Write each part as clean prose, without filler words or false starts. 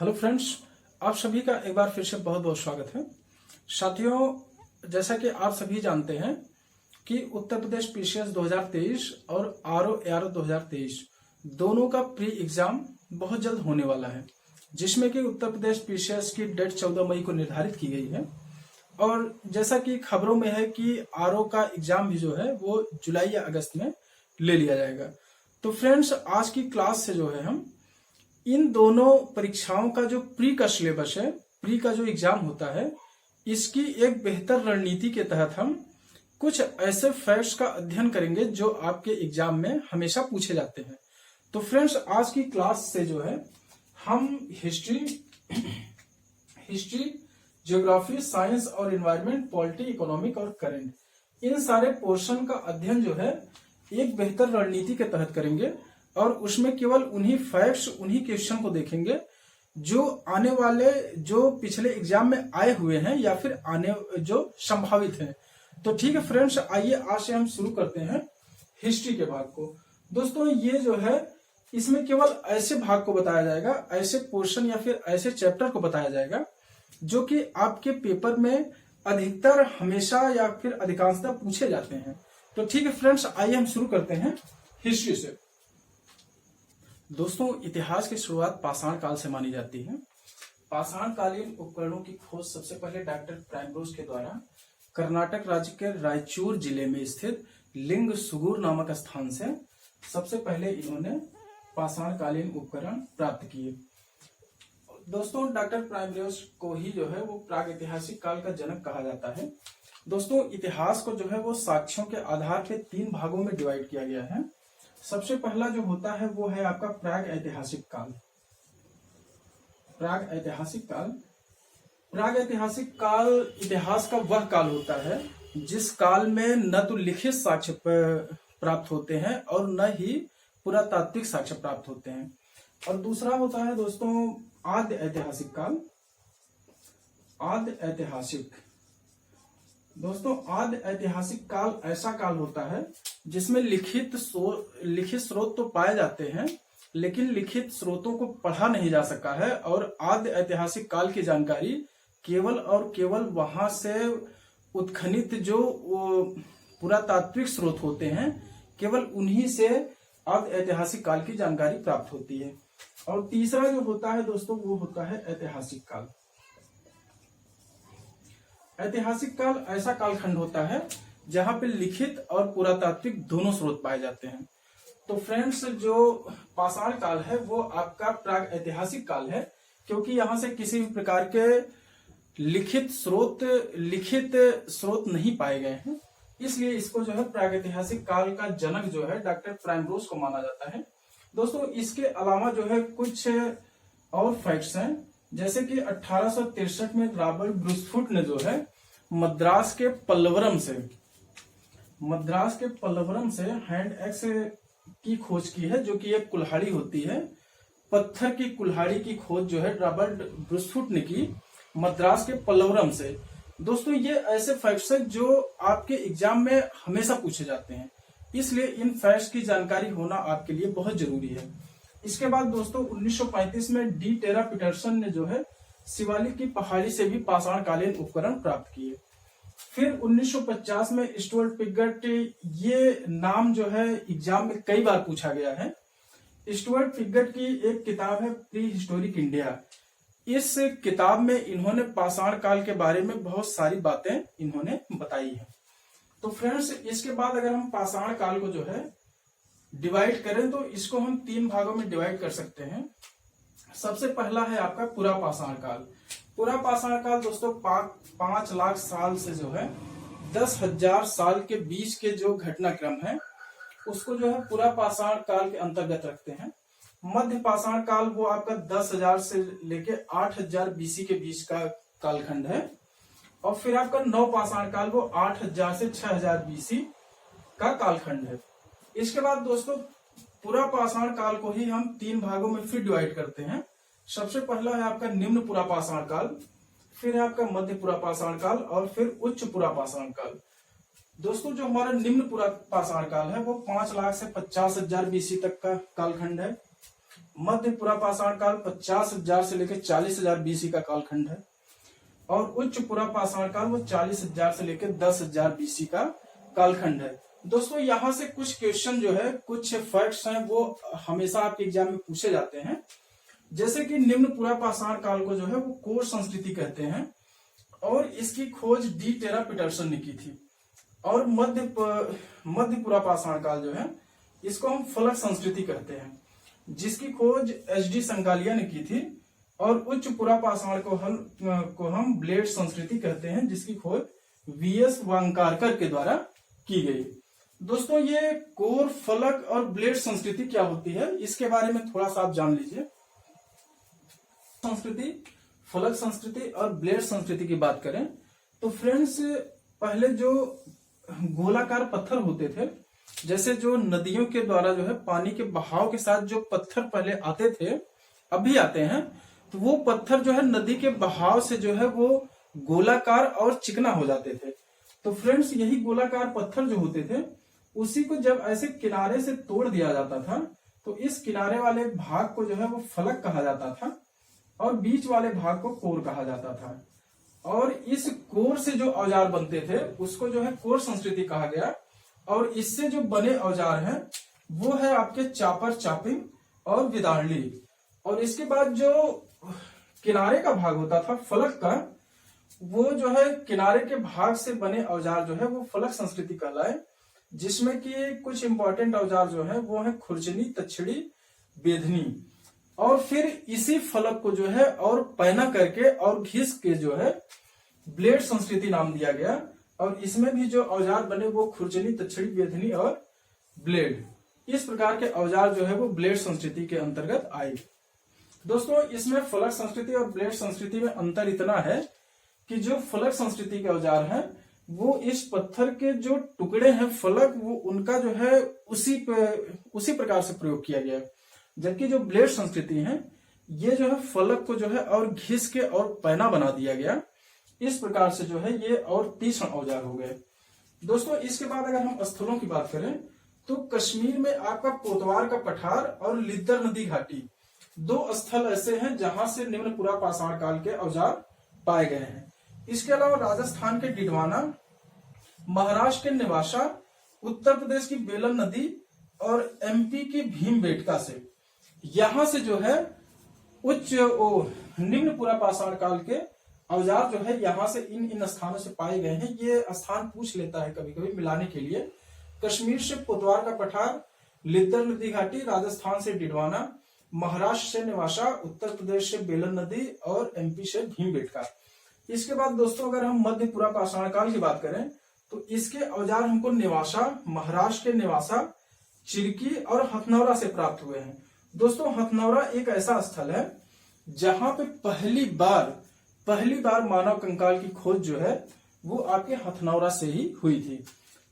Hello friends, आप सभी का एक बार फिर से बहुत बहुत स्वागत है। साथियों, जैसा कि आप सभी जानते हैं कि उत्तर प्रदेश पीसीएस 2023 और आरओ एआरओ 2023 दोनों का प्री एग्जाम बहुत जल्द होने वाला है, जिसमें कि उत्तर प्रदेश पीसीएस की डेट 14 मई को निर्धारित की गई है। और जैसा कि खबरों में है कि आरओ का एग्जाम भी जो है वो जुलाई या अगस्त में ले लिया जाएगा। तो फ्रेंड्स, आज की क्लास से जो है हम इन दोनों परीक्षाओं का जो प्री का सिलेबस है, प्री का जो एग्जाम होता है, इसकी एक बेहतर रणनीति के तहत हम कुछ ऐसे फैक्ट्स का अध्ययन करेंगे जो आपके एग्जाम में हमेशा पूछे जाते हैं। तो फ्रेंड्स, आज की क्लास से जो है हम हिस्ट्री, ज्योग्राफी, साइंस और एनवायरनमेंट, पॉलिटी, इकोनॉमिक और करंट, इन सारे पोर्शन का अध्ययन जो है एक बेहतर रणनीति के तहत करेंगे और उसमें केवल उन्हीं फैक्ट्स, उन्हीं क्वेश्चन को देखेंगे जो आने वाले, जो पिछले एग्जाम में आए हुए हैं या फिर आने जो संभावित हैं। तो ठीक है फ्रेंड्स, आइए आज से हम शुरू करते हैं हिस्ट्री के भाग को। दोस्तों, ये जो है इसमें केवल ऐसे भाग को बताया जाएगा, ऐसे पोर्शन या फिर ऐसे चैप्टर को बताया जाएगा जो कि आपके पेपर में अधिकतर, हमेशा या फिर अधिकांशतः पूछे जाते हैं। तो ठीक है फ्रेंड्स, आइए हम शुरू करते हैं हिस्ट्री से। दोस्तों, इतिहास की शुरुआत पाषाण काल से मानी जाती है। पाषाण कालीन उपकरणों की खोज सबसे पहले डॉक्टर प्राइमरोज के द्वारा कर्नाटक राज्य के रायचूर जिले में स्थित लिंग सुगुर नामक स्थान से सबसे पहले इन्होंने पाषाण कालीन उपकरण प्राप्त किए। दोस्तों, डॉक्टर प्राइमरोज को ही जो है वो प्राग ऐतिहासिक काल का जनक कहा जाता है। दोस्तों, इतिहास को जो है वो साक्ष्यों के आधार पे 3 भागों में डिवाइड किया गया है। सबसे पहला जो होता है वो है आपका प्राग ऐतिहासिक काल। प्राग ऐतिहासिक काल, प्राग ऐतिहासिक काल इतिहास का वह काल होता है जिस काल में न तो लिखित साक्ष्य प्राप्त होते हैं और न ही पुरातात्विक साक्ष्य प्राप्त होते हैं। और दूसरा होता है दोस्तों आद्य ऐतिहासिक काल। आद्य ऐतिहासिक, दोस्तों आद्य ऐतिहासिक काल ऐसा काल होता है जिसमें लिखित स्रोत तो पाए जाते हैं, लेकिन लिखित स्रोतों को पढ़ा नहीं जा सका है। और आद्य ऐतिहासिक काल की जानकारी केवल और केवल वहां से उत्खनित जो पुरातात्विक स्रोत होते हैं, केवल उन्हीं से आद्य ऐतिहासिक काल की जानकारी प्राप्त होती है। और तीसरा जो होता है दोस्तों वो होता है ऐतिहासिक काल। ऐतिहासिक काल ऐसा कालखंड होता है जहां पे लिखित और पुरातात्विक दोनों स्रोत पाए जाते हैं। तो फ्रेंड्स, जो पाषाण काल है वो आपका प्राग ऐतिहासिक काल है, क्योंकि यहां से किसी भी प्रकार के लिखित स्रोत नहीं पाए गए हैं, इसलिए इसको जो है प्राग ऐतिहासिक काल का जनक जो है डॉक्टर प्राइमरोज को माना जाता है। दोस्तों, इसके अलावा जो है कुछ और फैक्ट्स हैं, जैसे कि 1863 में रॉबर्ट ब्रूसफुट ने जो है मद्रास के पल्लवरम से हैंड एक्स की खोज की है, जो कि एक कुल्हाड़ी होती है, पत्थर की कुल्हाड़ी की खोज जो है रॉबर्ट ब्रूसफुट ने की मद्रास के पल्लवरम से। दोस्तों, ये ऐसे फैक्ट्स हैं जो आपके एग्जाम में हमेशा पूछे जाते हैं, इसलिए इन फैक्ट्स की जानकारी होना आपके लिए बहुत जरूरी है। इसके बाद दोस्तों 1935 में डी टेरा पीटरसन ने जो है शिवालिक की पहाड़ी से भी पाषाण कालीन उपकरण प्राप्त किए। फिर 1950 में स्टुअर्ट पिगट, ये नाम जो है एग्जाम में कई बार पूछा गया है। स्टुअर्ट पिगट की एक किताब है प्री हिस्टोरिक इंडिया। इस किताब में इन्होंने पाषाण काल के बारे में बहुत सारी बातें इन्होंने बताई है। तो फ्रेंड्स, इसके बाद अगर हम पाषाण काल को जो है डिवाइड करें तो इसको हम 3 भागों में डिवाइड कर सकते हैं। सबसे पहला है आपका पुरा पाषाण काल। पुरा पाषाण काल दोस्तों 5 लाख साल से जो है 10,000 साल के बीच के जो घटनाक्रम है उसको जो है पुरा पाषाण काल के अंतर्गत रखते हैं। मध्य पाषाण काल वो आपका 10,000 से लेके 8,000 बीसी के बीच का कालखंड है। और फिर आपका नव पाषाण काल वो 8,000 से 6,000 बीसी का कालखंड है। इसके बाद दोस्तों पुरा पाषाण काल को ही हम 3 भागों में फिर डिवाइड करते हैं। सबसे पहला है आपका निम्न पुरा पाषाण काल, फिर है आपका मध्य पुरा पाषाण काल और फिर उच्च पुरा पाषाण काल। दोस्तों, जो हमारा निम्न पुरा पाषाण काल है वो 5 लाख से 50,000 बीसी तक का कालखंड है। मध्य पुरापाषाण काल 50,000 से लेकर 40,000 बीसी का कालखंड है, और उच्च पुरापाषाण काल वो 40,000 से लेकर 10,000 बीसी का कालखंड है। दोस्तों यहाँ से कुछ क्वेश्चन जो है, कुछ फैक्ट्स हैं, वो हमेशा आपके एग्जाम में पूछे जाते हैं। जैसे कि निम्न पुरापाषाण काल को जो है वो कोर संस्कृति कहते हैं, और इसकी खोज डी टेरा पीटरसन ने की थी। और मध्य पुरापाषाण काल जो है इसको हम फलक संस्कृति कहते हैं, जिसकी खोज एच डी संगालिया ने की थी। और उच्च पुरापाषाण को हम ब्लेड संस्कृति कहते हैं, जिसकी खोज वीएस वांकारकर के द्वारा की गई। दोस्तों ये कोर, फलक और ब्लेड संस्कृति क्या होती है, इसके बारे में थोड़ा सा आप जान लीजिए। संस्कृति, फलक संस्कृति और ब्लेड संस्कृति की बात करें तो फ्रेंड्स, पहले जो गोलाकार पत्थर होते थे, जैसे जो नदियों के द्वारा जो है पानी के बहाव के साथ जो पत्थर पहले आते थे, अभी आते हैं, तो वो पत्थर जो है नदी के बहाव से जो है वो गोलाकार और चिकना हो जाते थे। तो फ्रेंड्स यही गोलाकार पत्थर जो होते थे, उसी को जब ऐसे किनारे से तोड़ दिया जाता था, तो इस किनारे वाले भाग को जो है वो फलक कहा जाता था, और बीच वाले भाग को कोर कहा जाता था। और इस कोर से जो औजार बनते थे उसको जो है कोर संस्कृति कहा गया। और इससे जो बने औजार हैं वो है आपके चापर, चापिंग और विदारली। और इसके बाद जो किनारे का भाग होता था फलक का, वो जो है किनारे के भाग से बने औजार जो है वो फलक संस्कृति कहलाए, जिसमें कि कुछ इंपॉर्टेंट औजार जो है वो है खुरचनी, तछड़ी, बेधनी। और फिर इसी फलक को जो है और पैना करके और घिस के जो है ब्लेड संस्कृति नाम दिया गया। और इसमें भी जो औजार बने वो खुरचनी, तछड़ी, बेधनी और ब्लेड, इस प्रकार के औजार जो है वो ब्लेड संस्कृति के अंतर्गत आए। दोस्तों इसमें फलक संस्कृति और ब्लेड संस्कृति में अंतर इतना है कि जो फलक संस्कृति के औजार हैं वो इस पत्थर के जो टुकड़े हैं फलक, वो उनका जो है उसी प्रकार से प्रयोग किया गया, जबकि जो ब्लेड संस्कृति है ये जो है फलक को जो है और घिस के और पैना बना दिया गया। इस प्रकार से जो है ये और तीक्ष्ण औजार हो गए। दोस्तों इसके बाद अगर हम स्थलों की बात करें तो कश्मीर में आपका कोतवार का पठार और लिद्दर नदी घाटी, दो स्थल ऐसे हैं जहां से निम्न पुरापाषाण काल के औजार पाए गए हैं। इसके अलावा राजस्थान के डिडवाना, महाराष्ट्र के नेवासा, उत्तर प्रदेश की बेलन नदी और एमपी की भीमबेटका से, यहां से जो है निम्न पुरापाषाण काल के औजार जो है यहाँ से इन स्थानों से पाए गए हैं। ये स्थान पूछ लेता है कभी कभी मिलाने के लिए। कश्मीर से कोतवार का पठार, लिद्दर नदी घाटी, राजस्थान से डिडवाना, महाराष्ट्र से नेवासा, उत्तर प्रदेश से बेलन नदी और एमपी से भीमबेटका। इसके बाद दोस्तों अगर हम मध्य पुरापाषाण काल की बात करें तो इसके औजार हमको नेवासा, महाराष्ट्र के नेवासा, चिरकी और हथनौरा से प्राप्त हुए हैं। दोस्तों हथनौरा एक ऐसा स्थल है जहां पे पहली बार मानव कंकाल की खोज जो है वो आपके हथनौरा से ही हुई थी।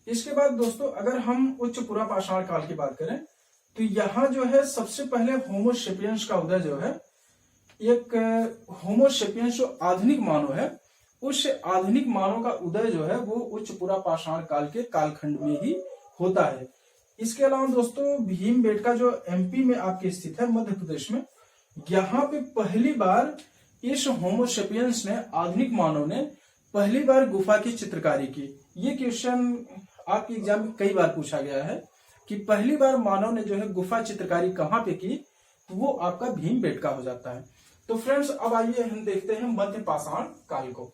इसके बाद दोस्तों अगर हम उच्च पुरापाषाण काल की बात करें तो यहाँ जो है सबसे पहले होमोसेपियंस का उदय जो है, एक होमोसेपियंस जो आधुनिक मानव है, उस आधुनिक मानव का उदय जो है वो उच्च पुरापाषाण काल के कालखंड में ही होता है। इसके अलावा दोस्तों भीमबेटका जो एमपी में आपके स्थित है, मध्य प्रदेश में, यहाँ पे पहली बार इस होमोसेपियंस ने, आधुनिक मानव ने पहली बार गुफा की चित्रकारी की। ये क्वेश्चन आपके एग्जाम में कई बार पूछा गया है कि पहली बार मानव ने जो है गुफा चित्रकारी कहाँ पे की, तो वो आपका भीमबेटका हो जाता है। तो फ्रेंड्स अब आइए हम देखते हैं मध्य पाषाण काल को।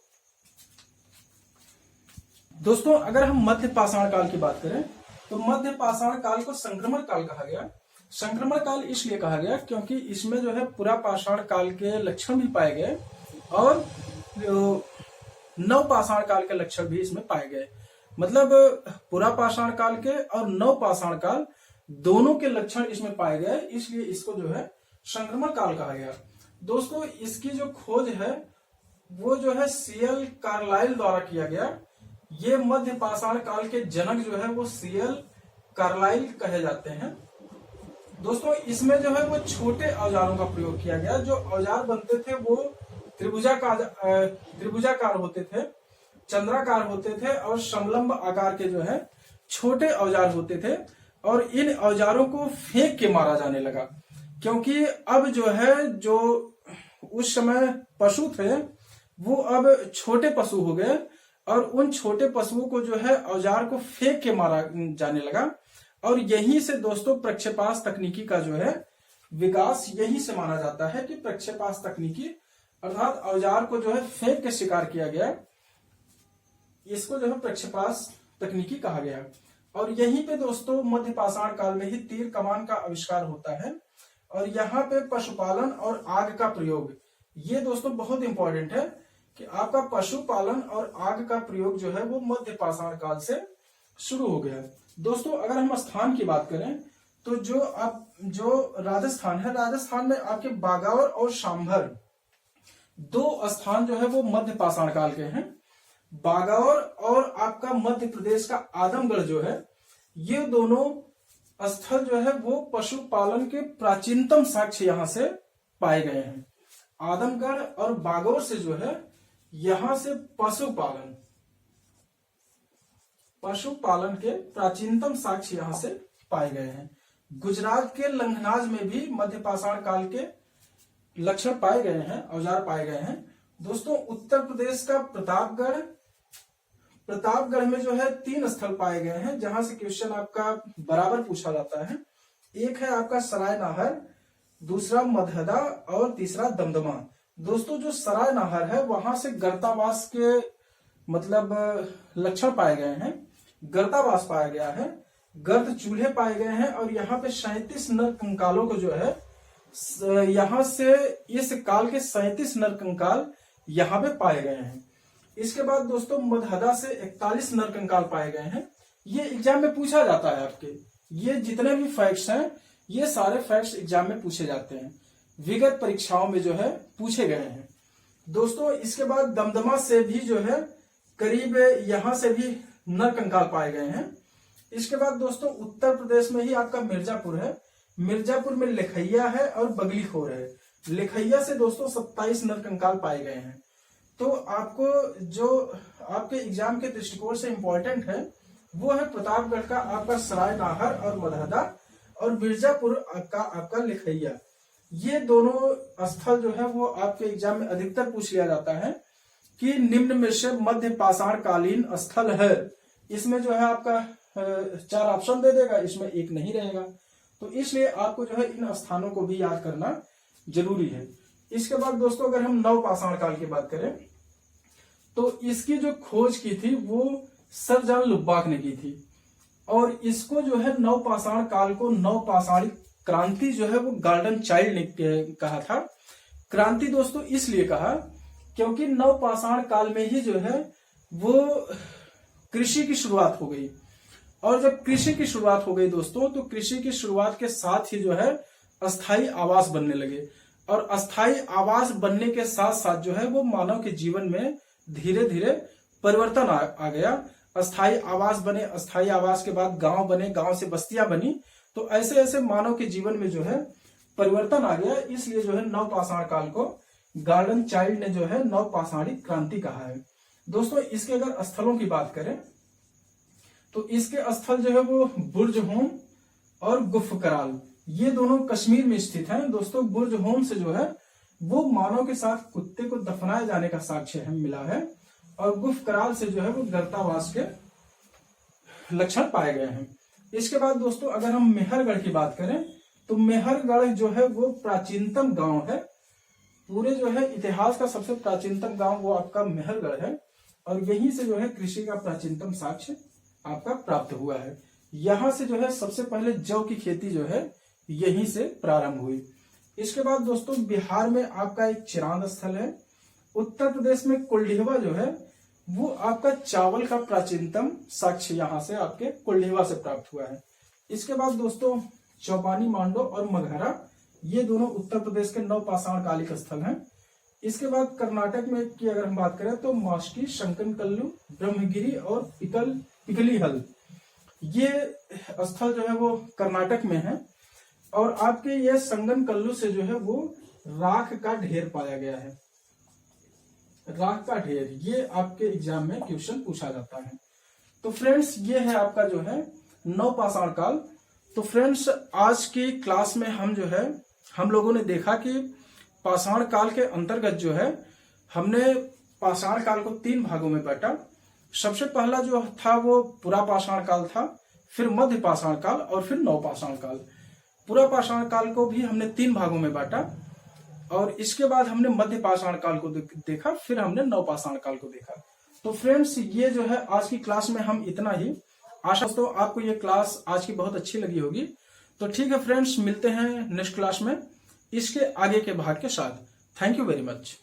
दोस्तों अगर हम मध्य पाषाण काल की बात करें तो मध्य पाषाण काल को संक्रमण काल कहा गया। संक्रमण काल इसलिए कहा गया क्योंकि इसमें जो है पुरापाषाण काल के लक्षण भी पाए गए और नवपाषाण काल के लक्षण भी इसमें पाए गए। मतलब पुरापाषाण काल के और नवपाषाण काल दोनों के लक्षण इसमें पाए गए, इसलिए इसको जो है संक्रमण काल कहा गया। दोस्तों इसकी जो खोज है वो जो है सीएल कार्लाइल द्वारा किया गया। ये मध्य पाषाण काल के जनक जो है वो सीएल कार्लाइल कहे जाते हैं। दोस्तों इसमें जो है वो छोटे औजारों का प्रयोग किया गया। जो औजार बनते थे वो त्रिभुजाकार होते थे, चंद्राकार होते थे और समलंब आकार के जो है छोटे औजार होते थे और इन औजारों को फेंक के मारा जाने लगा। क्योंकि अब जो है, जो उस समय पशु थे वो अब छोटे पशु हो गए, और उन छोटे पशुओं को जो है औजार को फेंक के मारा जाने लगा। और यहीं से दोस्तों प्रक्षेपास तकनीकी का जो है विकास यहीं से माना जाता है कि प्रक्षेपास तकनीकी अर्थात औजार को जो है फेंक के शिकार किया गया, इसको जो है प्रक्षेपास तकनीकी कहा गया। और यहीं पे दोस्तों मध्य पाषाण काल में ही तीर कमान का आविष्कार होता है। और यहाँ पे पशुपालन और आग का प्रयोग, ये दोस्तों बहुत इंपॉर्टेंट है कि आपका पशुपालन और आग का प्रयोग जो है वो मध्य पाषाण काल से शुरू हो गया। दोस्तों अगर हम स्थान की बात करें तो जो राजस्थान है, राजस्थान में आपके बागौर और सांभर दो स्थान जो है वो मध्य पाषाण काल के हैं। बागौर और आपका मध्य प्रदेश का आदमगढ़ जो है, ये दोनों स्थल जो है वो पशुपालन के प्राचीनतम साक्ष्य यहां से पाए गए हैं। आदमगढ़ और बागौर से जो है यहां से पशुपालन के प्राचीनतम साक्ष्य यहां से पाए गए हैं। गुजरात के लंघनाज में भी मध्य पाषाण काल के लक्षण पाए गए हैं, औजार पाए गए हैं। दोस्तों उत्तर प्रदेश का प्रतापगढ़ में जो है 3 स्थल पाए गए हैं जहां से क्वेश्चन आपका बराबर पूछा जाता है। एक है आपका सराय नाहर, दूसरा मधहदा और तीसरा दमदमा। दोस्तों जो सराय नाहर है वहां से गर्तावास के मतलब लक्षण पाए गए हैं, गर्तावास पाया गया है, गर्त चूल्हे पाए गए हैं। और यहाँ पे 37 नर कंकालों को जो है यहां से इस काल के 37 नर कंकाल यहाँ पे पाए गए हैं। इसके बाद दोस्तों मधहदा से 41 नर कंकाल पाए गए हैं। ये एग्जाम में पूछा जाता है आपके, ये जितने भी फैक्ट्स हैं ये सारे फैक्ट्स एग्जाम में पूछे जाते हैं, विगत परीक्षाओं में जो है पूछे गए हैं। दोस्तों इसके बाद दमदमा से भी जो है करीब यहां से भी नर कंकाल पाए गए हैं। इसके बाद दोस्तों उत्तर प्रदेश में ही आपका मिर्जापुर है, मिर्जापुर में लेखैया है और बगलीखोर है। लेखैया से दोस्तों 27 नर कंकाल पाए गए हैं। तो आपको जो आपके एग्जाम के दृष्टिकोण से इंपॉर्टेंट है वो है प्रतापगढ़ का आपका सराय नाहर और मधहदा, और मिर्जापुर का आपका लेखैया। ये दोनों स्थल जो है वो आपके एग्जाम में अधिकतर पूछ लिया जाता है कि निम्न में से मध्य पाषाण कालीन स्थल है। इसमें जो है आपका 4 ऑप्शन दे देगा, इसमें एक नहीं रहेगा। तो इसलिए आपको जो है इन स्थानों को भी याद करना जरूरी है। इसके बाद दोस्तों अगर हम नव पाषाण काल की बात करें तो इसकी जो खोज की थी वो सर जॉन लुब्बाक ने की थी। और इसको जो है नव पाषाण काल को नव पाषाणी क्रांति जो है वो गार्डन चाइल्ड ने कहा था। क्रांति दोस्तों इसलिए कहा क्योंकि नव पाषाण काल में ही जो है वो कृषि की शुरुआत हो गई। और जब कृषि की शुरुआत हो गई दोस्तों तो कृषि की शुरुआत के साथ ही जो है अस्थायी आवास बनने लगे। और अस्थायी आवास बनने के साथ साथ जो है वो मानव के जीवन में धीरे धीरे परिवर्तन आ गया। अस्थायी आवास बने, अस्थायी आवास के बाद गांव बने, गांव से बस्तियां बनी। तो ऐसे ऐसे मानव के जीवन में जो है परिवर्तन आ गया। इसलिए जो है नव पाषाण काल को गार्डन चाइल्ड ने जो है नव पाषाणी क्रांति कहा है। दोस्तों इसके अगर स्थलों की बात करें तो इसके स्थल जो है वो बुर्ज होम और गुफ कराल, ये दोनों कश्मीर में स्थित हैं। दोस्तों बुर्ज होम से जो है वो मानव के साथ कुत्ते को दफनाए जाने का साक्ष्य हमें मिला है। और गुफ कराल से जो है वो गर्तावास के लक्षण पाए गए हैं। इसके बाद दोस्तों अगर हम मेहरगढ़ की बात करें तो मेहरगढ़ जो है वो प्राचीनतम गांव है। पूरे जो है इतिहास का सबसे प्राचीनतम गांव वो आपका मेहरगढ़ है। और यहीं से जो है कृषि का प्राचीनतम साक्ष्य आपका प्राप्त हुआ है। यहां से जो है सबसे पहले जौ की खेती जो है यहीं से प्रारंभ हुई। इसके बाद दोस्तों बिहार में आपका एक चिरांद स्थल है। उत्तर प्रदेश में कुलडीहवा जो है वो आपका चावल का प्राचीनतम साक्ष्य यहां से आपके कुलडीहवा से प्राप्त हुआ है। इसके बाद दोस्तों चौपानी मांडो और मगहरा, ये दोनों उत्तर प्रदेश के नव पाषाण कालिक स्थल हैं। इसके बाद कर्नाटक में की अगर हम बात करें तो मास्की, शंकनकल्लू, ब्रह्मगिरी और पिकलीहल, ये स्थल जो है वो कर्नाटक में है। और आपके ये संगनकल्लू से जो है वो राख का ढेर पाया गया है। राख का ढेर, ये आपके एग्जाम में क्वेश्चन पूछा जाता है। तो फ्रेंड्स ये है आपका जो है नव पाषाण काल। तो फ्रेंड्स आज की क्लास में हम जो है हम लोगों ने देखा कि पाषाण काल के अंतर्गत जो है हमने पाषाण काल को 3 भागों में बांटा। सबसे पहला जो था वो पुरा पाषाण काल था, फिर मध्य पाषाण काल और फिर नव पाषाण काल। पुरा पाषाण काल को भी हमने 3 भागों में बांटा और इसके बाद हमने मध्य पाषाण काल को देखा, फिर हमने नव पाषाण काल को देखा। तो फ्रेंड्स, ये जो है आज की क्लास में हम इतना ही। आशा तो आपको ये क्लास आज की बहुत अच्छी लगी होगी। तो ठीक है फ्रेंड्स, मिलते हैं नेक्स्ट क्लास में इसके आगे के भाग के साथ। Thank you very much.